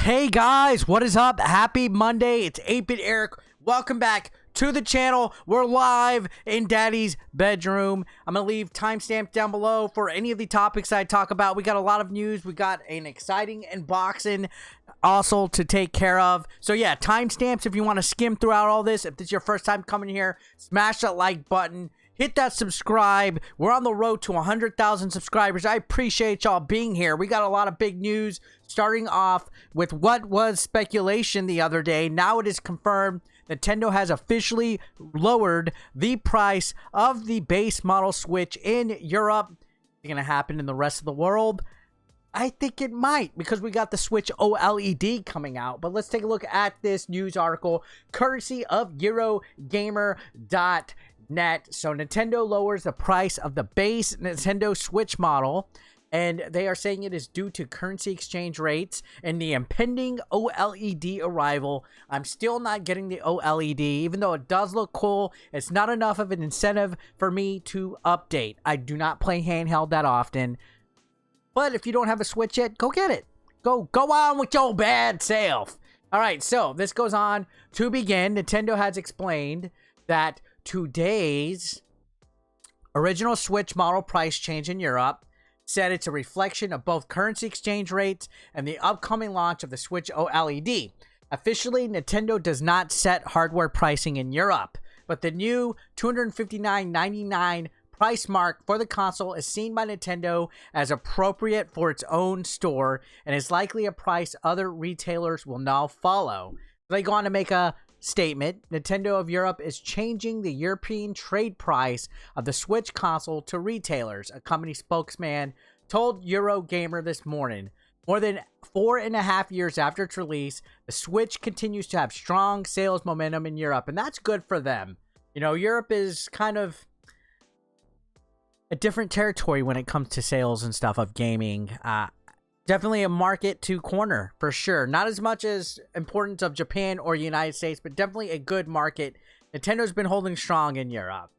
Hey guys, what is up? Happy Monday. It's 8-Bit Eric. Welcome back to the channel. We're live in Daddy's bedroom. I'm going to leave timestamps down below for any of the topics I talk about. We got a lot of news. We got an exciting unboxing also to take care of. So yeah, timestamps if you want to skim throughout all this. If this is your first time coming here, smash that like button. Hit that subscribe. We're on the road to 100,000 subscribers. I appreciate y'all being here. We got a lot of big news, starting off with what was speculation the other day. Now it is confirmed. Nintendo has officially lowered the price of the base model Switch in Europe. Is it going to happen in the rest of the world? I think it might, because we got the Switch OLED coming out. But let's take a look at this news article, courtesy of Eurogamer.net. So Nintendo lowers the price of the base Nintendo Switch model, and they are saying it is due to currency exchange rates and the impending OLED arrival. I'm still not getting the OLED, even though it does look cool. It's not enough of an incentive for me to update. I do not play handheld that often, but if you don't have a Switch yet, go get it. Go on with your bad self. All right, so this goes on to begin. Nintendo has explained that today's original Switch model price change in Europe said it's a reflection of both currency exchange rates and the upcoming launch of the Switch OLED. Officially, Nintendo does not set hardware pricing in Europe, but the new $259.99 price mark for the console is seen by Nintendo as appropriate for its own store and is likely a price other retailers will now follow. They go on to make a statement. Nintendo of Europe is changing the European trade price of the Switch console to retailers, a company spokesman told Eurogamer this morning. More than 4.5 years after its release, the Switch continues to have strong sales momentum in Europe, and that's good for them. You know, Europe is kind of a different territory when it comes to sales and stuff of gaming. Definitely a market to corner, for sure. Not as much as importance of Japan or United States, but definitely a good market. Nintendo's been holding strong in Europe.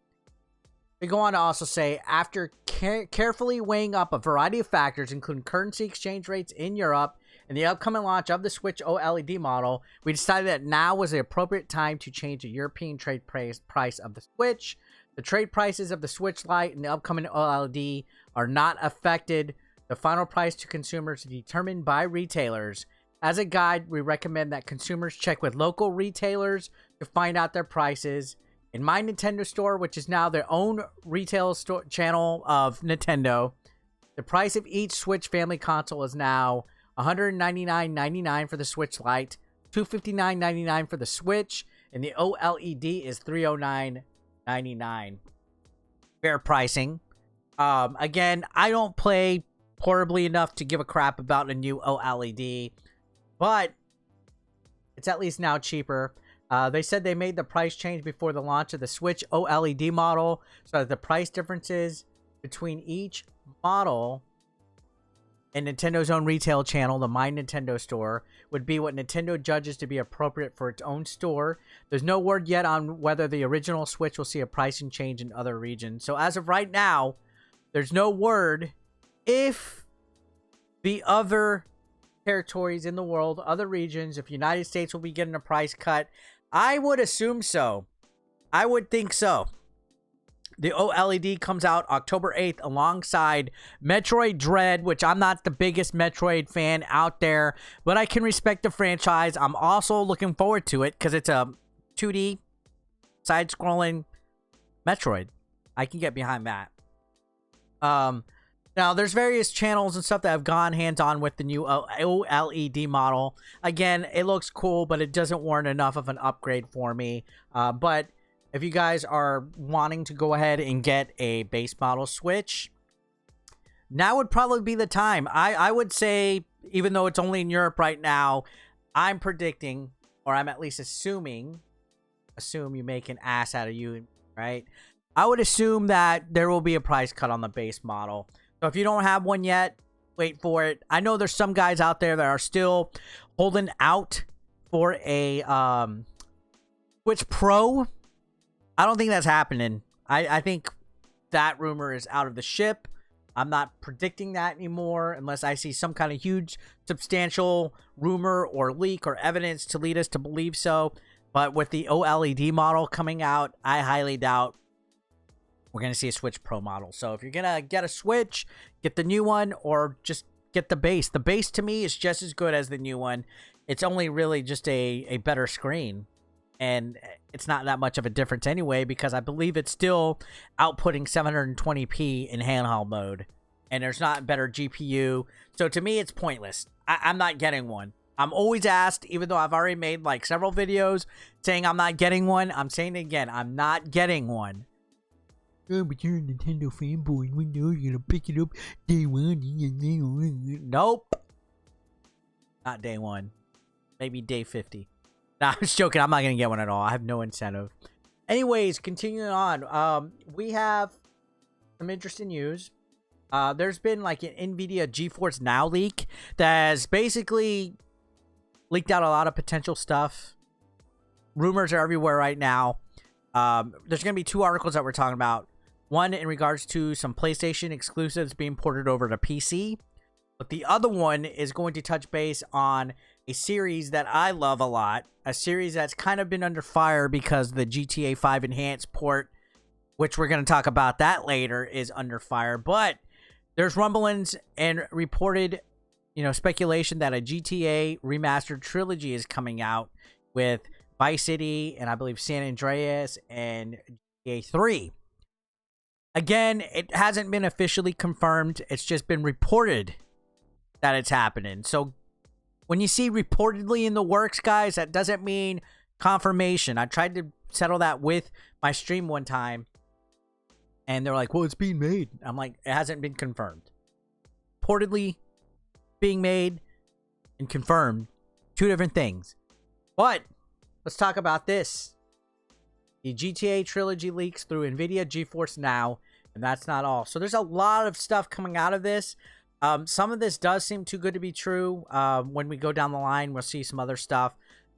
They go on to also say, after carefully weighing up a variety of factors, including currency exchange rates in Europe and the upcoming launch of the Switch OLED model, we decided that now was the appropriate time to change the European trade price of the Switch. The trade prices of the Switch Lite and the upcoming OLED are not affected. The final price to consumers is determined by retailers. As a guide, we recommend that consumers check with local retailers to find out their prices. In My Nintendo Store, which is now their own retail store channel of Nintendo, the price of each Switch family console is now $199.99 for the Switch Lite, $259.99 for the Switch, and the OLED is $309.99. Fair pricing. Again, I don't play horribly enough to give a crap about a new OLED, but it's at least now cheaper. They said they made the price change before the launch of the Switch OLED model, so that the price differences between each model and Nintendo's own retail channel, the My Nintendo Store, would be what Nintendo judges to be appropriate for its own store. There's no word yet on whether the original Switch will see a pricing change in other regions. So as of right now, there's no word if the other territories in the world, other regions, if United States will be getting a price cut. I would assume so. I would think so. The OLED comes out October 8th alongside Metroid Dread, which I'm not the biggest Metroid fan out there, but I can respect the franchise. I'm also looking forward to it because it's a 2D side-scrolling Metroid. I can get behind that. Now, there's various channels and stuff that have gone hands-on with the new OLED model. Again, it looks cool, but it doesn't warrant enough of an upgrade for me. But if you guys are wanting to go ahead and get a base model Switch, now would probably be the time. I would say, even though it's only in Europe right now, I'm predicting, or I'm at least assuming, assume you make an ass out of you, right? I would assume that there will be a price cut on the base model. So if you don't have one yet, wait for it. I know there's some guys out there that are still holding out for a Switch Pro. I don't think that's happening. I think that rumor is out of the ship. I'm not predicting that anymore unless I see some kind of huge, substantial rumor or leak or evidence to lead us to believe so. But with the OLED model coming out, I highly doubt we're going to see a Switch Pro model. So if you're going to get a Switch, get the new one or just get the base. The base to me is just as good as the new one. It's only really just a better screen. And it's not that much of a difference anyway, because I believe it's still outputting 720p in handheld mode. And there's not better GPU. So to me, it's pointless. I'm not getting one. I'm always asked, even though I've already made like several videos saying I'm not getting one. I'm saying it again. I'm not getting one. Oh, but you're a Nintendo fanboy. We know you're going to pick it up day one. Nope. Not day one. Maybe day 50. Nah, I'm just joking. I'm not going to get one at all. I have no incentive. Anyways, continuing on. We have some interesting news. There's been like an NVIDIA GeForce Now leak that has basically leaked out a lot of potential stuff. Rumors are everywhere right now. There's going to be two articles that we're talking about. One in regards to some PlayStation exclusives being ported over to PC. But the other one is going to touch base on a series that I love a lot. A series that's kind of been under fire because the GTA 5 Enhanced port, which we're going to talk about that later, is under fire. But there's rumblings and reported, speculation that a GTA remastered trilogy is coming out with Vice City and I believe San Andreas and GTA 3. Again, it hasn't been officially confirmed. It's just been reported that it's happening. So when you see reportedly in the works, guys, that doesn't mean confirmation. I tried to settle that with my stream one time, and they're like, well, it's being made. I'm like, it hasn't been confirmed. Reportedly being made and confirmed, two different things. But let's talk about this. The GTA Trilogy leaks through NVIDIA GeForce Now, and that's not all. So there's a lot of stuff coming out of this. Some of this does seem too good to be true. When we go down the line, we'll see some other stuff.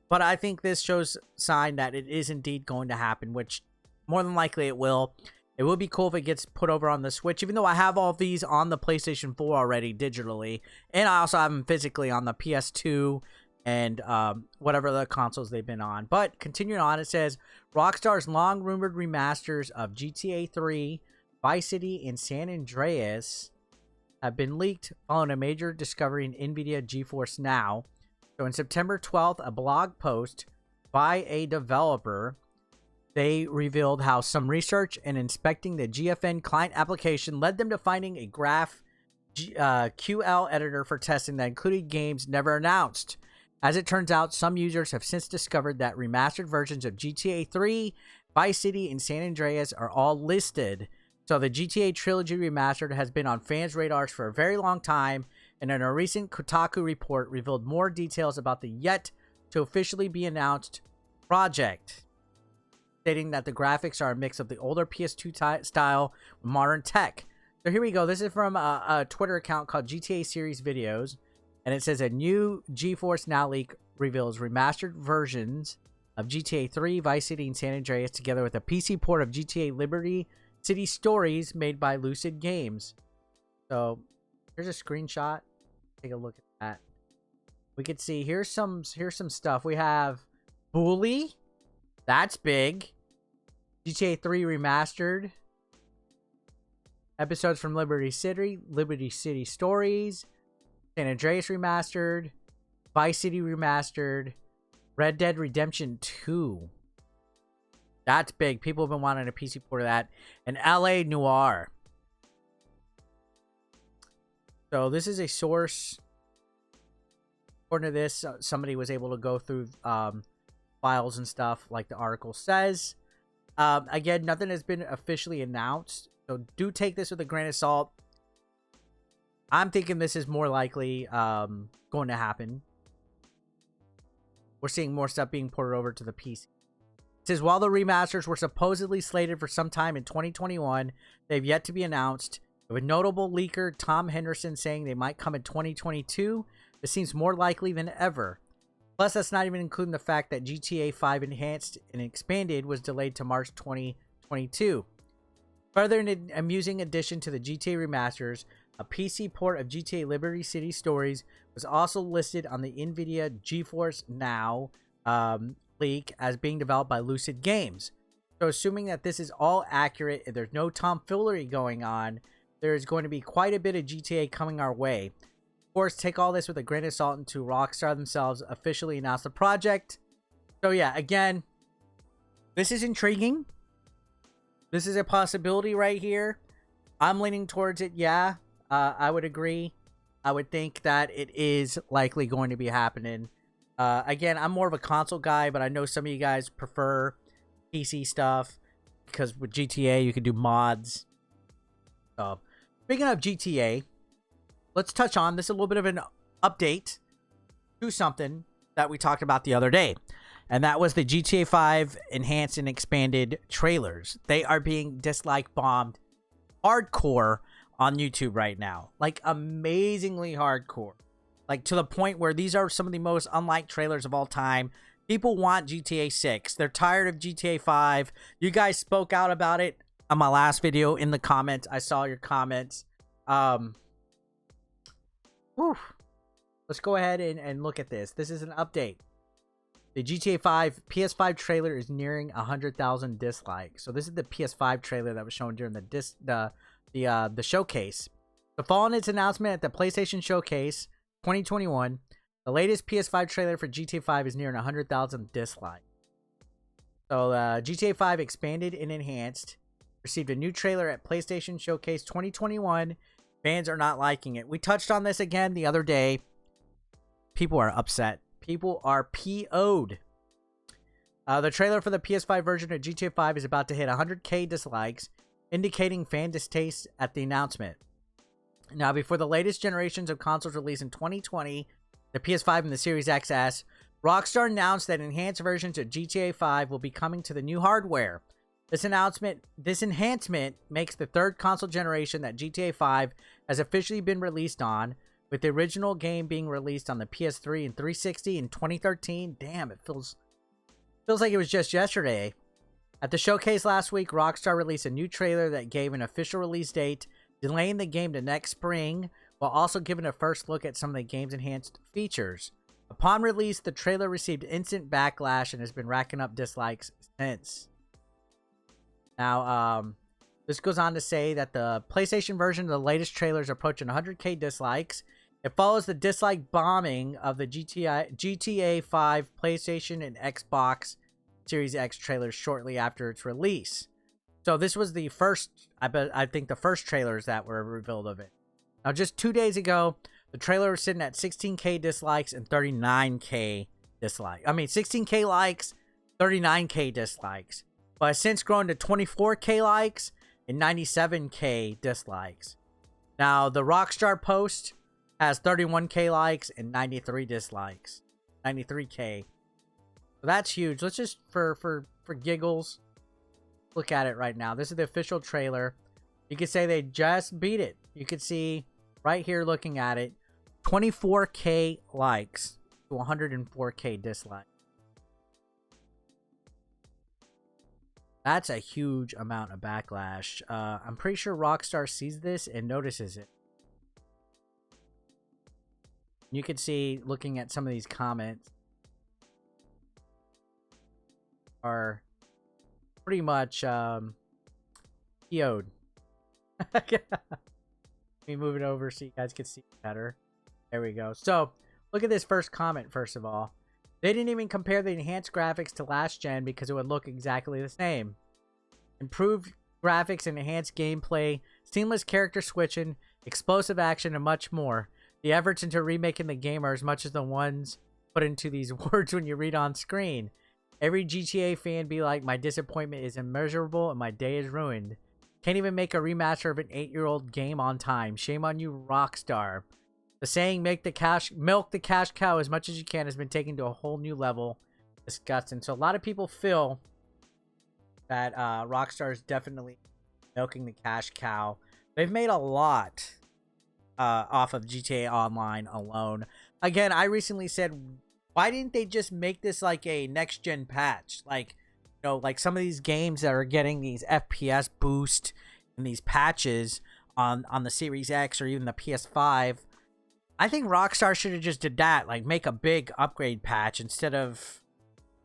But I think this shows sign that it is indeed going to happen, which more than likely it will. It would be cool if it gets put over on the Switch, even though I have all of these on the PlayStation 4 already digitally. And I also have them physically on the PS2 and whatever the consoles they've been on. But continuing on, it says, Rockstar's long-rumored remasters of GTA 3, Vice City, and San Andreas have been leaked following a major discovery in NVIDIA GeForce Now. So on September 12th, a blog post by a developer, they revealed how some research and inspecting the GFN client application led them to finding a GraphQL editor for testing that included games never announced. As it turns out, some users have since discovered that remastered versions of GTA 3, Vice City, and San Andreas are all listed. So the GTA Trilogy Remastered has been on fans' radars for a very long time, and in a recent Kotaku report revealed more details about the yet-to-officially-be-announced project, stating that the graphics are a mix of the older PS2 style with modern tech. So here we go. This is from a Twitter account called GTA Series Videos. And it says a new GeForce Now leak reveals remastered versions of GTA 3, Vice City, and San Andreas together with a PC port of GTA Liberty City Stories made by Lucid Games. So here's a screenshot. Take a look at that. We could see here's some stuff. We have Bully. That's big. GTA 3 remastered. Episodes from Liberty City Stories. San Andreas remastered, Vice City remastered, Red Dead Redemption 2. That's big. People have been wanting a PC port of that. And LA Noire. So this is a source. According to this, somebody was able to go through files and stuff like the article says. Again, nothing has been officially announced. So do take this with a grain of salt. I'm thinking this is more likely going to happen. We're seeing more stuff being ported over to the PC. It says, while the remasters were supposedly slated for some time in 2021, they've yet to be announced. With notable leaker Tom Henderson saying they might come in 2022, this seems more likely than ever. Plus, that's not even including the fact that GTA 5 Enhanced and Expanded was delayed to March 2022. Further, an amusing addition to the GTA remasters, a PC port of GTA Liberty City Stories was also listed on the NVIDIA GeForce Now leak as being developed by Lucid Games. So assuming that this is all accurate and there's no tomfoolery going on, there's going to be quite a bit of GTA coming our way. Of course, take all this with a grain of salt until Rockstar themselves officially announced the project. So yeah, again, this is intriguing. This is a possibility right here. I'm leaning towards it, yeah. I would agree. I would think that it is likely going to be happening. Again, I'm more of a console guy, but I know some of you guys prefer PC stuff because with GTA, you can do mods. So, speaking of GTA, let's touch on this a little bit of an update to something that we talked about the other day. And that was the GTA 5 enhanced and expanded trailers. They are being dislike bombed hardcore on YouTube right now. Like, amazingly hardcore. Like, to the point where these are some of the most unliked trailers of all time. People want GTA 6. They're tired of GTA 5. You guys spoke out about it on my last video in the comments. I saw your comments. Let's go ahead and look at this. This is an update. The GTA 5 PS5 trailer is nearing 100,000 dislikes. So this is the PS5 trailer that was shown during the showcase. So following its announcement at the PlayStation Showcase 2021, the latest PS5 trailer for GTA 5 is nearing 100,000 dislikes. So GTA 5 expanded and enhanced received a new trailer at PlayStation Showcase 2021. Fans are not liking it. We touched on this again the other day. People are upset. People are PO'd. The trailer for the PS5 version of GTA 5 is about to hit 100K dislikes, indicating fan distaste at the announcement. Now, before the latest generations of consoles released in 2020, the PS5 and the Series XS, Rockstar announced that enhanced versions of GTA 5 will be coming to the new hardware. This enhancement makes the third console generation that GTA 5 has officially been released on, with the original game being released on the PS3 and 360 in 2013. Damn, it feels like it was just yesterday. At the showcase last week, Rockstar released a new trailer that gave an official release date, delaying the game to next spring, while also giving a first look at some of the game's enhanced features. Upon release, the trailer received instant backlash and has been racking up dislikes since. Now, this goes on to say that the PlayStation version of the latest trailer is approaching 100K dislikes. It follows the dislike bombing of the GTA 5 PlayStation and Xbox Series X trailers shortly after its release. So this was the first, I think the first trailers that were revealed of it. Now, just 2 days ago, the trailer was sitting at 16K dislikes and 39K dislikes. 16K likes, 39K dislikes. But has since grown to 24K likes and 97K dislikes. Now, the Rockstar post has 31K likes and 93 dislikes. 93K. So that's huge. Let's just, for giggles, look at it right now. This is the official trailer. You could say they just beat it. You could see right here looking at it, 24K likes to 104K dislikes. That's a huge amount of backlash. I'm pretty sure Rockstar sees this and notices it. You can see, looking at some of these comments, are pretty much PO'd. Let me move it over so you guys can see better. There we go. So, look at this first comment, first of all. They didn't even compare the enhanced graphics to last gen because it would look exactly the same. Improved graphics and enhanced gameplay, seamless character switching, explosive action, and much more. The efforts into remaking the game are as much as the ones put into these words when you read on screen. Every GTA fan be like, my disappointment is immeasurable and my day is ruined. Can't even make a remaster of an 8-year-old game on time. Shame on you, Rockstar. The saying, milk the cash cow as much as you can, has been taken to a whole new level. Disgusting. So a lot of people feel that Rockstar is definitely milking the cash cow. They've made a lot off of GTA Online alone. Again, I recently said, why didn't they just make this like a next-gen patch? Like, you know, like some of these games that are getting these FPS boost and these patches on the Series X or even the PS5, I think Rockstar should have just did that, like make a big upgrade patch instead of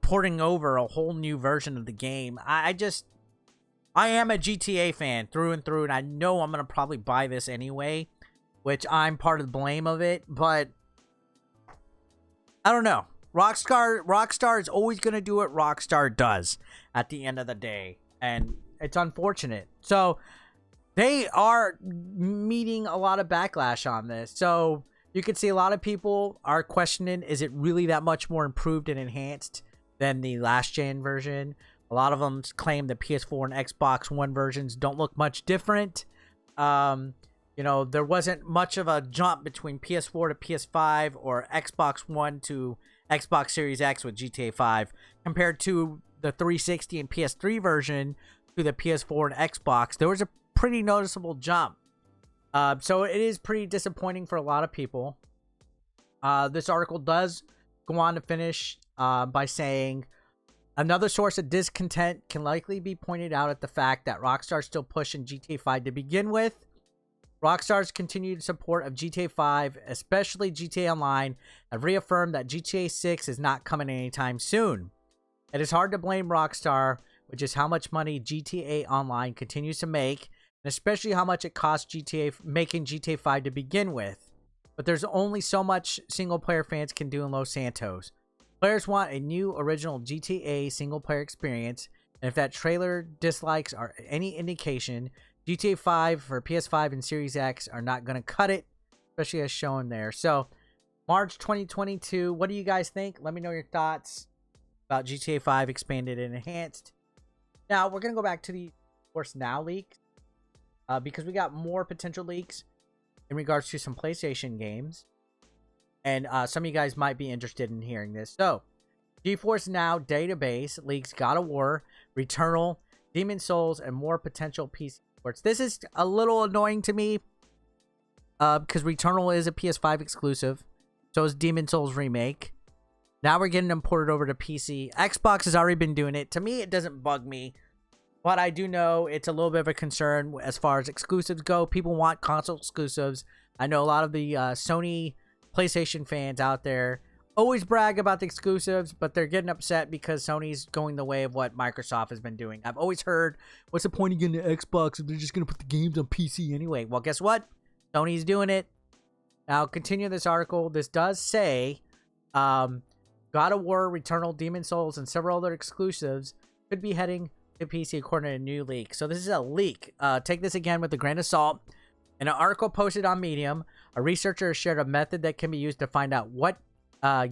porting over a whole new version of the game. I am a GTA fan through and through, and I know I'm gonna probably buy this anyway, which I'm part of the blame of it, but I don't know. Rockstar is always gonna do what Rockstar does at the end of the day, and it's unfortunate. So they are meeting a lot of backlash on this. So you can see a lot of people are questioning, is it really that much more improved and enhanced than the last gen version? A lot of them claim the PS4 and Xbox One versions don't look much different. You know, there wasn't much of a jump between PS4 to PS5 or Xbox One to Xbox Series X with GTA 5 compared to the 360 and PS3 version to the PS4 and Xbox. There was a pretty noticeable jump. So it is pretty disappointing for a lot of people. This article does go on to finish by saying, another source of discontent can likely be pointed out at the fact that Rockstar is still pushing GTA 5 to begin with. Rockstar's continued support of GTA 5, especially GTA Online, have reaffirmed that GTA 6 is not coming anytime soon. It is hard to blame Rockstar, which is how much money GTA Online continues to make, and especially how much it cost making GTA 5 to begin with. But there's only so much single-player fans can do in Los Santos. Players want a new original GTA single-player experience, and if that trailer dislikes are any indication, GTA 5 for PS5 and Series X are not going to cut it, especially as shown there. So, March 2022, what do you guys think? Let me know your thoughts about GTA 5 expanded and enhanced. Now, we're going to go back to the GeForce Now leaks, because we got more potential leaks in regards to some PlayStation games. And some of you guys might be interested in hearing this. So, GeForce Now database leaks God of War, Returnal, Demon Souls, and more potential PC ports. This is a little annoying to me because Returnal is a PS5 exclusive. So is Demon Souls Remake. Now we're getting them ported over to PC. Xbox has already been doing it. To me, it doesn't bug me. But I do know it's a little bit of a concern as far as exclusives go. People want console exclusives. I know a lot of the Sony PlayStation fans out there always brag about the exclusives, but they're getting upset because Sony's going the way of what Microsoft has been doing. I've always heard, what's the point of getting an Xbox if they're just going to put the games on PC anyway? Well, guess what? Sony's doing it. Now, continue this article. This does say God of War, Returnal, Demon Souls, and several other exclusives could be heading to PC according to a new leak. So this is a leak. Take this again with a grain of salt. In an article posted on Medium, a researcher shared a method that can be used to find out what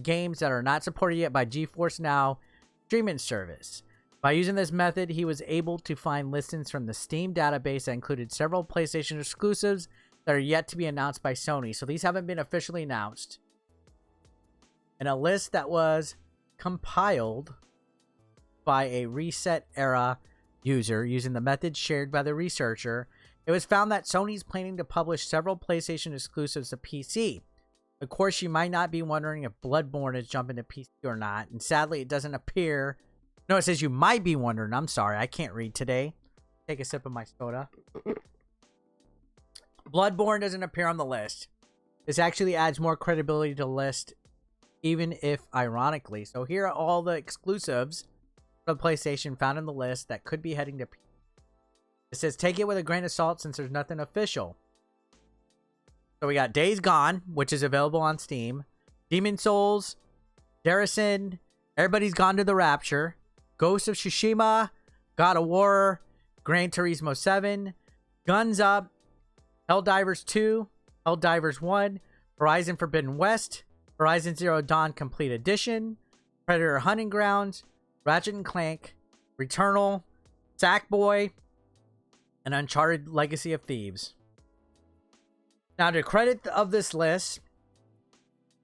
games that are not supported yet by GeForce Now streaming service. By using this method, he was able to find listings from the Steam database that included several PlayStation exclusives that are yet to be announced by Sony. So these haven't been officially announced. And a list that was compiled by a Reset Era user using the method shared by the researcher, it was found that Sony's planning to publish several PlayStation exclusives to PC. Of course, you might not be wondering if Bloodborne is jumping to PC or not, and sadly, it doesn't appear. No, it says you might be wondering. I'm sorry, I can't read today. Take a sip of my soda. Bloodborne doesn't appear on the list. This actually adds more credibility to the list, even if ironically. So here are all the exclusives for PlayStation found in the list that could be heading to PC. It says take it with a grain of salt since there's nothing official. So we got Days Gone, which is available on Steam. Demon Souls, Garrison, Everybody's Gone to the Rapture, Ghost of Tsushima, God of War, Gran Turismo 7, Guns Up, Helldivers 2, Helldivers 1, Horizon Forbidden West, Horizon Zero Dawn Complete Edition, Predator Hunting Grounds, Ratchet and Clank, Returnal, Sackboy, and Uncharted Legacy of Thieves. Now, to credit of this list,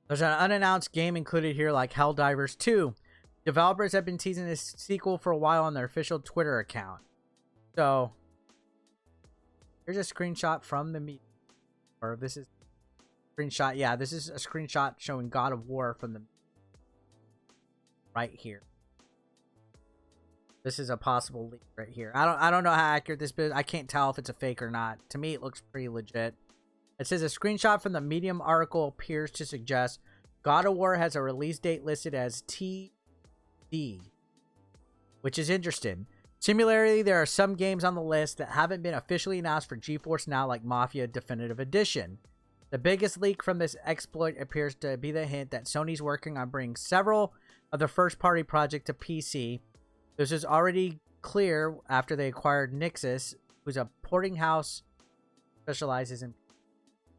there's an unannounced game included here like Helldivers 2. Developers have been teasing this sequel for a while on their official Twitter account. So, here's a screenshot from the meeting. Or this is a screenshot. Yeah, this is a screenshot showing God of War from the right here. This is a possible leak right here. I don't know how accurate this is. I can't tell if it's a fake or not. To me, it looks pretty legit. It says a screenshot from the Medium article appears to suggest God of War has a release date listed as TD, which is interesting. Similarly, there are some games on the list that haven't been officially announced for GeForce Now, like Mafia Definitive Edition. The biggest leak from this exploit appears to be the hint that Sony's working on bringing several of the first-party projects to PC. This is already clear after they acquired Nixxes, who's a porting house specializes in.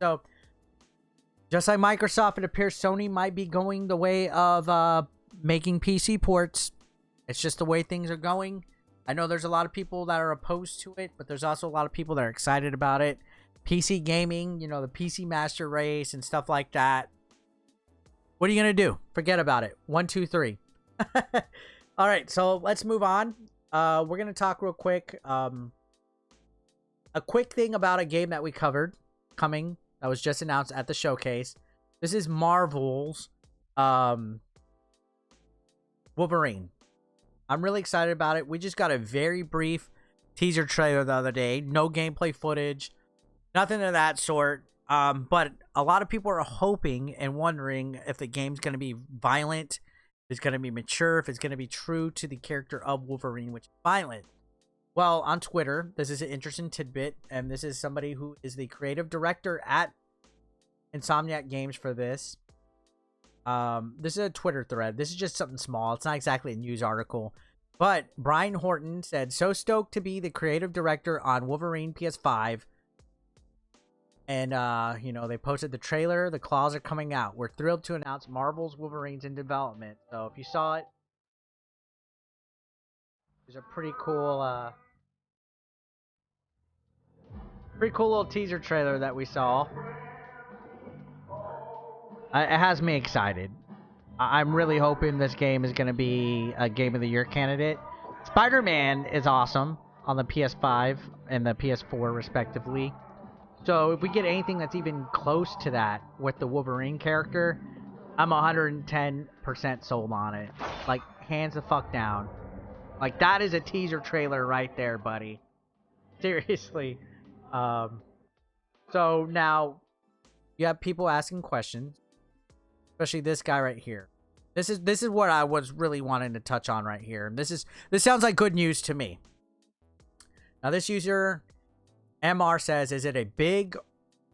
So, just like Microsoft, it appears Sony might be going the way of making PC ports. It's just the way things are going. I know there's a lot of people that are opposed to it, but there's also a lot of people that are excited about it. PC gaming, you know, the PC master race and stuff like that. What are you going to do? Forget about it. 1, 2, 3. All right, so let's move on. We're going to talk real quick. A quick thing about a game that we covered coming that was just announced at the showcase. This is Marvel's Wolverine. I'm really excited about it. We just got a very brief teaser trailer the other day. No gameplay footage. Nothing of that sort. But a lot of people are hoping and wondering if the game's going to be violent, if it's going to be mature, if it's going to be true to the character of Wolverine, which is violent. Well, on Twitter, this is an interesting tidbit, and this is somebody who is the creative director at Insomniac Games for this. This is a Twitter thread. This is just something small. It's not exactly a news article. But Brian Horton said, so stoked to be the creative director on Wolverine PS5. And, you know, they posted the trailer. The claws are coming out. We're thrilled to announce Marvel's Wolverine's in development. So if you saw it, there's a pretty cool little teaser trailer that we saw. It has me excited. I'm really hoping this game is going to be a Game of the Year candidate. Spider-Man is awesome on the PS5 and the PS4 respectively. So if we get anything that's even close to that with the Wolverine character, I'm 110% sold on it. Like, hands the fuck down. Like, that is a teaser trailer right there, buddy. Seriously. So now you have people asking questions, especially this guy right here. This is what I was really wanting to touch on right here. This sounds like good news to me. Now this user MR says, is it a big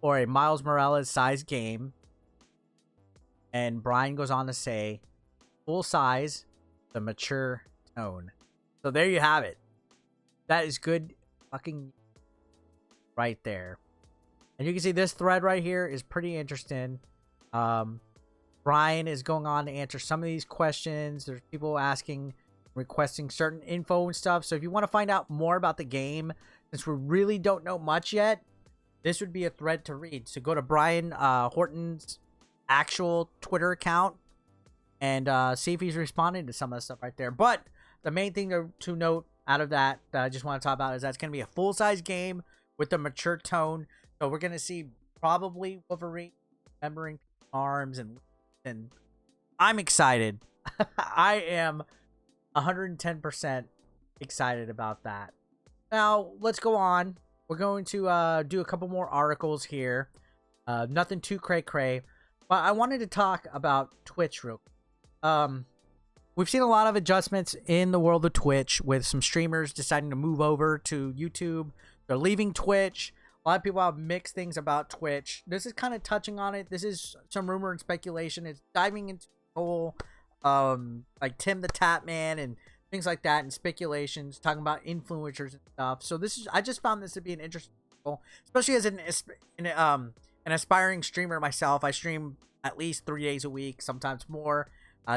or a Miles Morales sized game? And Brian goes on to say, full size, the mature tone. So there you have it. That is good fucking right there. And you can see this thread right here is pretty interesting. Brian is going on to answer some of these questions. There's people asking, requesting certain info and stuff. So if you want to find out more about the game, since we really don't know much yet, this would be a thread to read. So go to Brian Horton's actual Twitter account and see if he's responding to some of the stuff right there. But the main thing to note out of that I just want to talk about is that's going to be a full-size game with a mature tone. So we're going to see probably Wolverine remembering arms, and I'm excited. I am 110% excited about that. Now, let's go on. We're going to do a couple more articles here. Nothing too cray-cray. But I wanted to talk about Twitch real quick. We've seen a lot of adjustments in the world of Twitch with some streamers deciding to move over to YouTube. They're leaving Twitch. A lot of people have mixed things about Twitch. This is kind of touching on it. This is some rumor and speculation. It's diving into the whole, like Tim the Tap Man and things like that, and speculations, talking about influencers and stuff. So I just found this to be an interesting article, especially as an aspiring streamer myself. I stream at least 3 days a week, sometimes more.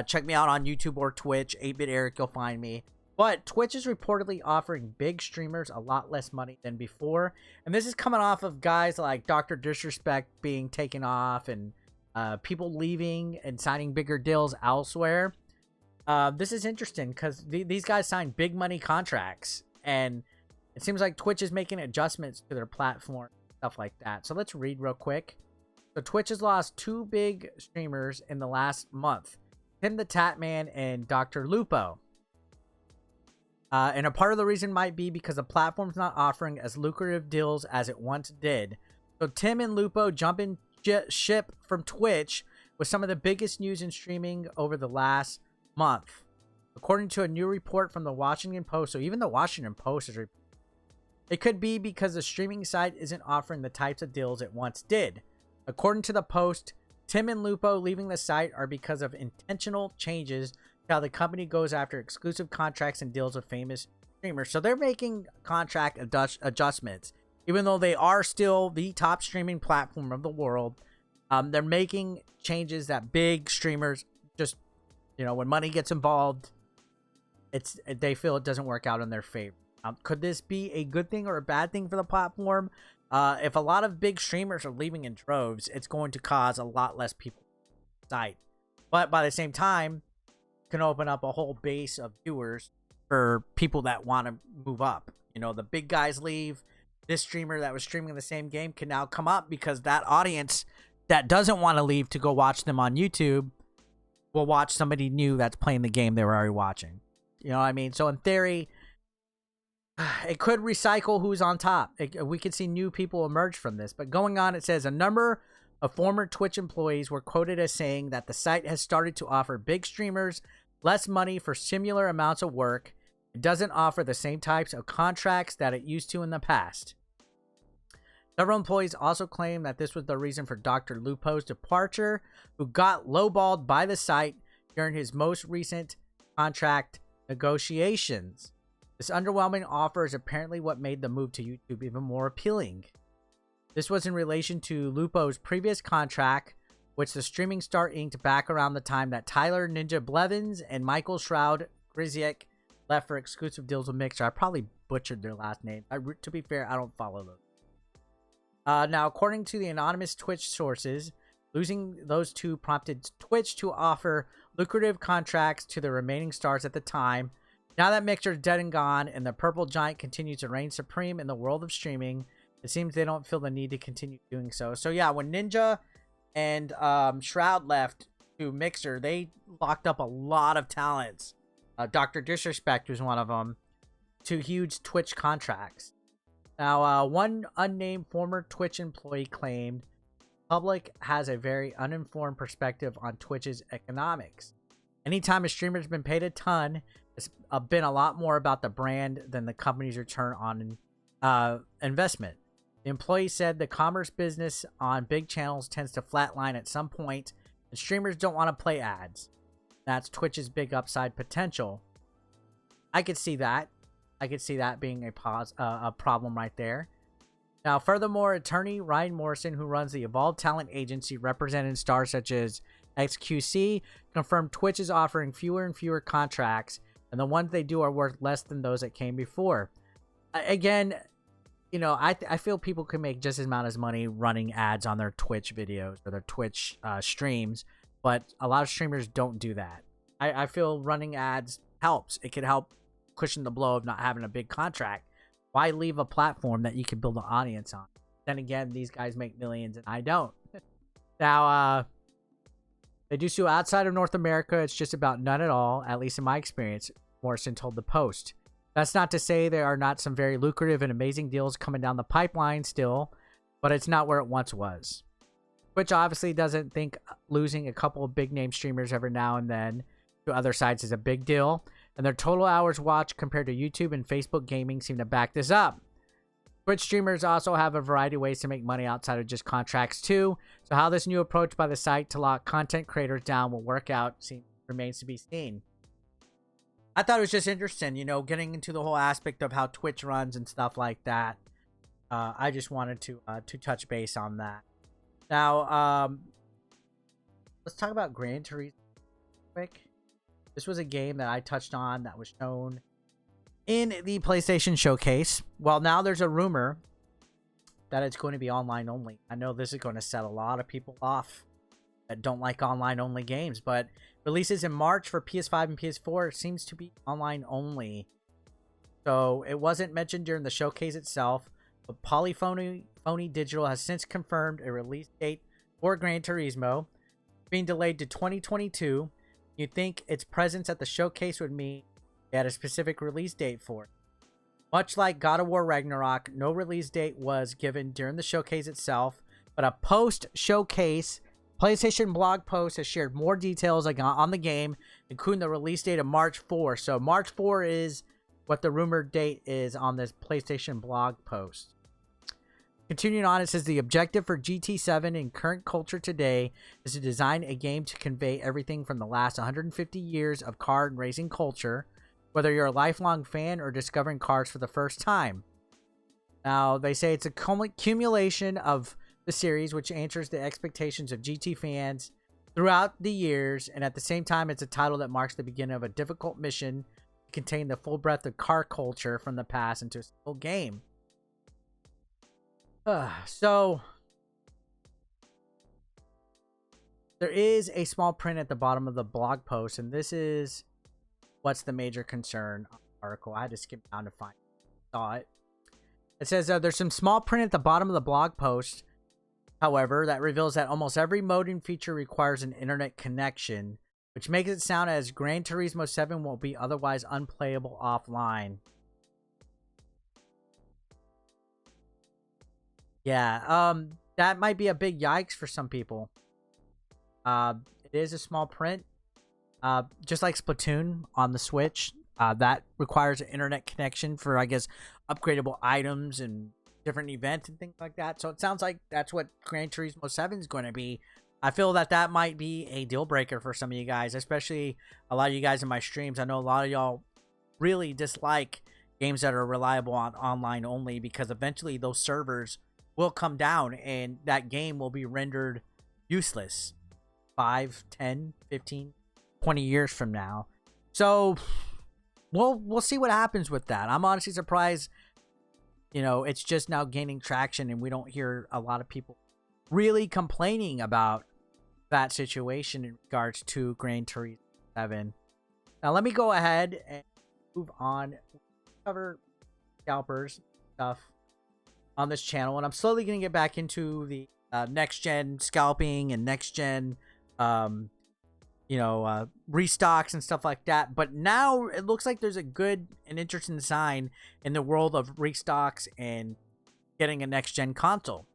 Check me out on YouTube or Twitch, 8-Bit Eric, you'll find me. But Twitch is reportedly offering big streamers a lot less money than before. And this is coming off of guys like Dr. Disrespect being taken off and people leaving and signing bigger deals elsewhere. This is interesting because these guys sign big money contracts. And it seems like Twitch is making adjustments to their platform, stuff like that. So let's read real quick. So Twitch has lost 2 big streamers in the last month. Tim the Tap Man and Dr. Lupo. And a part of the reason might be because the platform's not offering as lucrative deals as it once did. So Tim and Lupo jump in ship from Twitch with some of the biggest news in streaming over the last month. According to a new report from the Washington Post, so even the Washington Post is it could be because the streaming site isn't offering the types of deals it once did. According to the Post, Tim and Lupo leaving the site are because of intentional changes to how the company goes after exclusive contracts and deals with famous streamers. So they're making contract adjustments. Even though they are still the top streaming platform of the world, they're making changes that big streamers just, you know, when money gets involved, they feel it doesn't work out in their favor. Could this be a good thing or a bad thing for the platform? If a lot of big streamers are leaving in droves, it's going to cause a lot less people to the site. But by the same time, it can open up a whole base of viewers for people that want to move up. You know, the big guys leave. This streamer that was streaming the same game can now come up because that audience that doesn't want to leave to go watch them on YouTube will watch somebody new that's playing the game they were already watching. You know what I mean? So in theory, it could recycle who's on top. We could see new people emerge from this. But going on, it says a number of former Twitch employees were quoted as saying that the site has started to offer big streamers less money for similar amounts of work. It doesn't offer the same types of contracts that it used to in the past. Several employees also claim that this was the reason for Dr. Lupo's departure, who got lowballed by the site during his most recent contract negotiations. This underwhelming offer is apparently what made the move to YouTube even more appealing. This was in relation to Lupo's previous contract, which the streaming star inked back around the time that Tyler Ninja Blevins and Michael Shroud Griziek left for exclusive deals with Mixer. I probably butchered their last name. To be fair, I don't follow those. Now, according to the anonymous Twitch sources, losing those two prompted Twitch to offer lucrative contracts to the remaining stars at the time. Now that Mixer's dead and gone, and the purple giant continues to reign supreme in the world of streaming, it seems they don't feel the need to continue doing so. So yeah, when Ninja and Shroud left to Mixer, they locked up a lot of talents. Dr. Disrespect was one of them, to huge Twitch contracts. Now, one unnamed former Twitch employee claimed the public has a very uninformed perspective on Twitch's economics. Anytime a streamer's been paid a ton, it's been a lot more about the brand than the company's return on investment. The employee said the commerce business on big channels tends to flatline at some point, and streamers don't want to play ads. That's Twitch's big upside potential. I could see that. I could see that being a problem right there. Now, furthermore, attorney Ryan Morrison, who runs the Evolved Talent Agency representing stars such as XQC, confirmed Twitch is offering fewer and fewer contracts, and the ones they do are worth less than those that came before. Again, you know, I feel people can make just as much as money running ads on their Twitch videos or their Twitch streams, but a lot of streamers don't do that. I feel running ads helps. It could help cushion the blow of not having a big contract. Why leave a platform that you can build an audience on? Then again, these guys make millions and I don't. Now, they do sue outside of North America. It's just about none at all, at least in my experience, Morrison told the Post. That's not to say there are not some very lucrative and amazing deals coming down the pipeline still, but it's not where it once was. Twitch obviously doesn't think losing a couple of big name streamers every now and then to other sites is a big deal, and their total hours watched compared to YouTube and Facebook gaming seem to back this up. Twitch streamers also have a variety of ways to make money outside of just contracts too, so how this new approach by the site to lock content creators down will work out remains to be seen. I thought it was just interesting, you know, getting into the whole aspect of how Twitch runs and stuff like that. I just wanted to touch base on that. Now, let's talk about Gran Turismo quick. This was a game that I touched on that was shown in the PlayStation Showcase. Well, now there's a rumor that it's going to be online only. I know this is going to set a lot of people off that don't like online only games, but releases in March for PS5 and PS4 seems to be online only. So it wasn't mentioned during the showcase itself, but Polyphony Digital has since confirmed a release date for Gran Turismo being delayed to 2022. You'd think its presence at the showcase would mean They had a specific release date for it. Much like God of War Ragnarok, no release date was given during the showcase itself, but a post-showcase PlayStation blog post has shared more details on the game, including the release date of March 4. So March 4 is what the rumored date is on this PlayStation blog post. Continuing on, it says the objective for GT7 in current culture today is to design a game to convey everything from the last 150 years of car and racing culture, whether you're a lifelong fan or discovering cars for the first time. Now, they say it's a accumulation of the series, which answers the expectations of GT fans throughout the years, and at the same time, it's a title that marks the beginning of a difficult mission to contain the full breadth of car culture from the past into a single game. So, there is a small print at the bottom of the blog post, and this is what's the major concern on the article. I had to skip down to find it. It says there's some small print at the bottom of the blog post, however, that reveals that almost every modem feature requires an internet connection, which makes it sound as Gran Turismo 7 will be otherwise unplayable offline. Yeah, that might be a big yikes for some people. It is a small print. Just like Splatoon on the Switch, that requires an internet connection for, I guess, upgradable items and different events and things like that. So it sounds like that's what Gran Turismo 7 is going to be. I feel that that might be a deal breaker for some of you guys, especially a lot of you guys in my streams. I know a lot of y'all really dislike games that are reliable on online only, because eventually those servers will come down and that game will be rendered useless 5, 10, 15, 20 years from now. So we'll see what happens with that. I'm honestly surprised, it's just now gaining traction and we don't hear a lot of people really complaining about that situation in regards to Gran Turismo 7. Now let me go ahead and move on. Cover scalpers stuff on this channel, and I'm slowly going to get back into the next gen scalping and next gen restocks and stuff like that. But now it looks like there's a good and interesting sign in the world of restocks and getting a next gen console.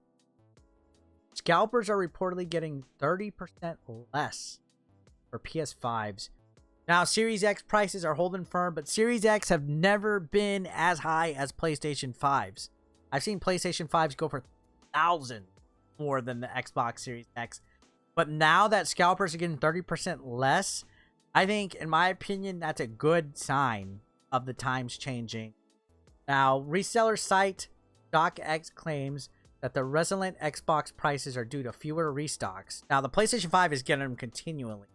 Scalpers are reportedly getting 30% less for PS5s. Now, Series X prices are holding firm, but Series X have never been as high as PlayStation 5s. I've seen PlayStation 5s go for thousands more than the Xbox Series X. But now that scalpers are getting 30% less, I think, in my opinion, that's a good sign of the times changing. Now, reseller site StockX claims that the resilient Xbox prices are due to fewer restocks. Now, the PlayStation 5 is getting them continually.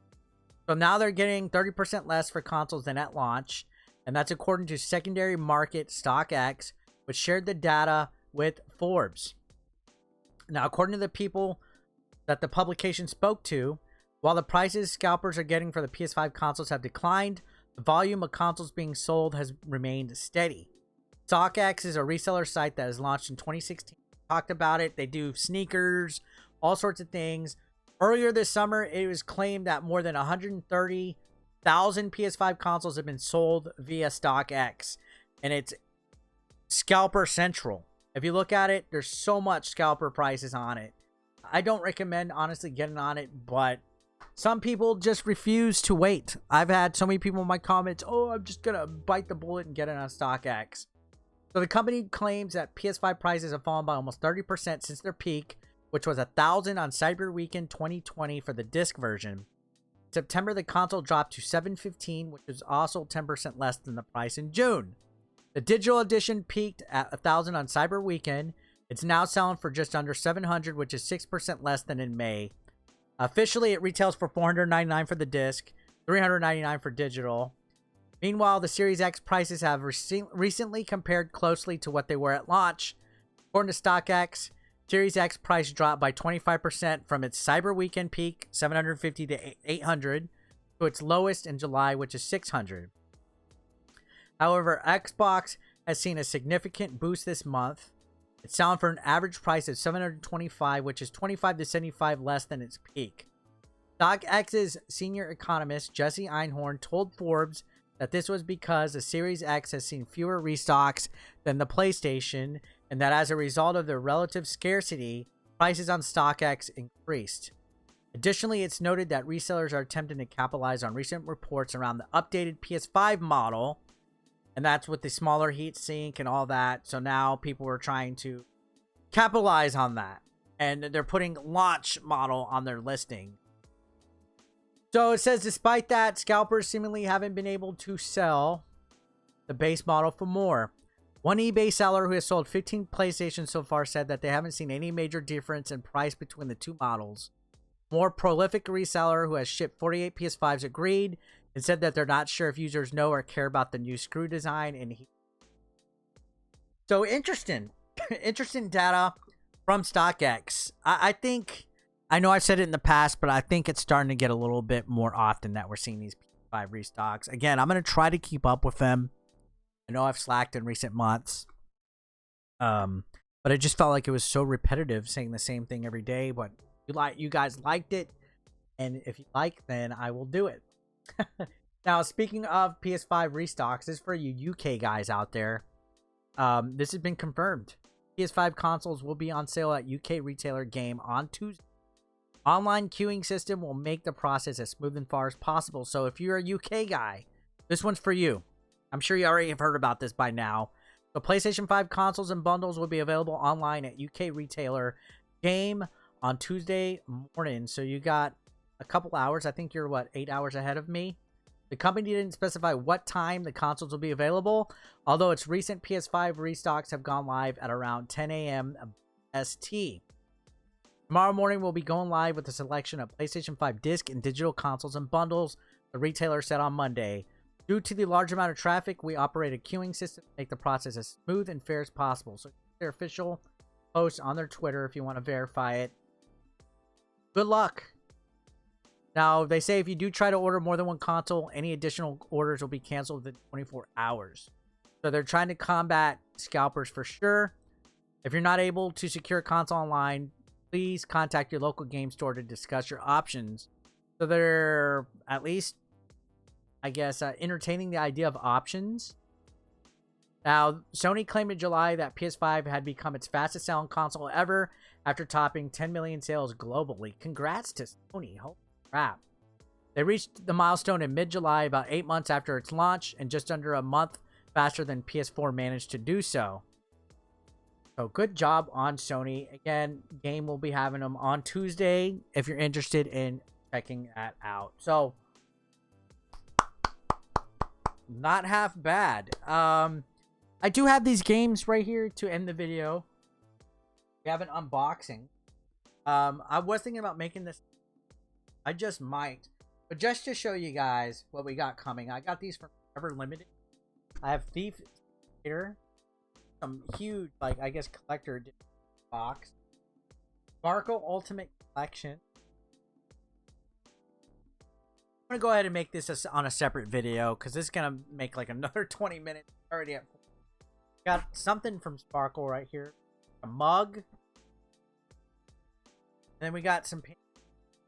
So now they're getting 30% less for consoles than at launch, and that's according to secondary market StockX, which shared the data with Forbes. Now, according to the people that the publication spoke to, while the prices scalpers are getting for the PS5 consoles have declined, the volume of consoles being sold has remained steady. StockX is a reseller site that was launched in 2016. Talked about it. They do sneakers, all sorts of things. Earlier this summer, it was claimed that more than 130,000 PS5 consoles have been sold via StockX, and it's Scalper Central. If you look at it, there's so much scalper prices on it. I don't recommend, honestly, getting on it, but some people just refuse to wait. I've had so many people in my comments, oh, I'm just going to bite the bullet and get it on StockX. So the company claims that PS5 prices have fallen by almost 30% since their peak, which was $1,000 on Cyber Weekend 2020 for the disc version. In September, the console dropped to $715, which is also 10% less than the price in June. The digital edition peaked at $1,000 on Cyber Weekend. It's now selling for just under $700, which is 6% less than in May. Officially, it retails for $499 for the disc, $399 for digital. Meanwhile, the Series X prices have recently compared closely to what they were at launch. According to StockX, Series X price dropped by 25% from its Cyber Weekend peak, $750 to $800, to its lowest in July, which is $600. However, Xbox has seen a significant boost this month. It's selling for an average price of $725, which is $25 to $75 less than its peak. StockX's senior economist, Jesse Einhorn, told Forbes that this was because the Series X has seen fewer restocks than the PlayStation, and that as a result of their relative scarcity, prices on StockX increased. Additionally, it's noted that resellers are attempting to capitalize on recent reports around the updated PS5 model, and that's with the smaller heatsink and all that. So now people are trying to capitalize on that, and they're putting launch model on their listing. So it says, despite that, scalpers seemingly haven't been able to sell the base model for more. One eBay seller who has sold 15 PlayStations so far said that they haven't seen any major difference in price between the two models. More prolific reseller who has shipped 48 PS5s agreed and said that they're not sure if users know or care about the new screw design. And so interesting, interesting data from StockX. I think, I know I've said it in the past, but I think it's starting to get a little bit more often that we're seeing these PS5 restocks. Again, I'm going to try to keep up with them. I know I've slacked in recent months. But it just felt like it was so repetitive saying the same thing every day. But you guys liked it. And if you like, then I will do it. Now, speaking of PS5 restocks, this is for you UK guys out there. This has been confirmed. PS5 consoles will be on sale at UK retailer Game on Tuesday. Online queuing system will make the process as smooth and far as possible. So if you're a UK guy, this one's for you. I'm sure you already have heard about this by now. The PlayStation 5 consoles and bundles will be available online at UK retailer Game on Tuesday morning. So you got a couple hours. I think you're, what, 8 hours ahead of me? The company didn't specify what time the consoles will be available, although its recent PS5 restocks have gone live at around 10 a.m. ST. Tomorrow morning, we'll be going live with a selection of PlayStation 5 disc and digital consoles and bundles, the retailer said on Monday. Due to the large amount of traffic, we operate a queuing system to make the process as smooth and fair as possible. So their official post on their Twitter if you want to verify it. Good luck. Now, they say if you do try to order more than one console, any additional orders will be canceled within 24 hours. So they're trying to combat scalpers for sure. If you're not able to secure a console online, please contact your local game store to discuss your options. So they're at least, I guess, entertaining the idea of options. Now, Sony claimed in July that PS5 had become its fastest selling console ever after topping 10 million sales globally. Congrats to Sony. Holy crap. They reached the milestone in mid-July, about 8 months after its launch, and just under a month faster than PS4 managed to do so. So good job on Sony. Again, Game will be having them on Tuesday if you're interested in checking that out. So, not half bad. I do have these games right here to end the video. We have an unboxing. I was thinking about making this. I just might. But just to show you guys what we got coming. I got these from Forever Limited. I have Thief here. Some huge, like, I guess, collector box. Sparkle Ultimate Collection. I'm going to go ahead and make this on a separate video because this is going to make like another 20 minutes. Already at. Got something from Sparkle right here. A mug. And then we got some paint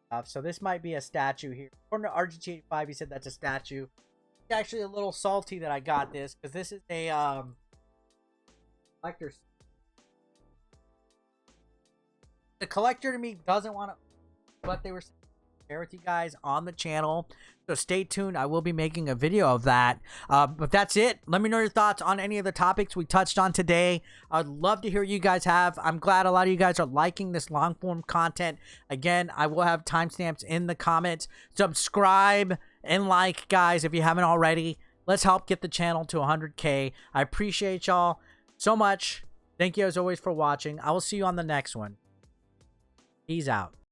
stuff. So this might be a statue here. According to RGT85, he said that's a statue. It's actually a little salty that I got this because this is a collector's. The collector to me doesn't want to what they were saying. Share with you guys on the channel, so stay tuned. I will be making a video of that, but that's it. Let me know your thoughts on any of the topics we touched on today. I'd love to hear what you guys have. I'm glad a lot of you guys are liking this long form content. Again, I will have timestamps in the comments. Subscribe and like, guys, if you haven't already. Let's help get the channel to 100K. I appreciate y'all so much. Thank you as always for watching. I will see you on the next one. Peace out.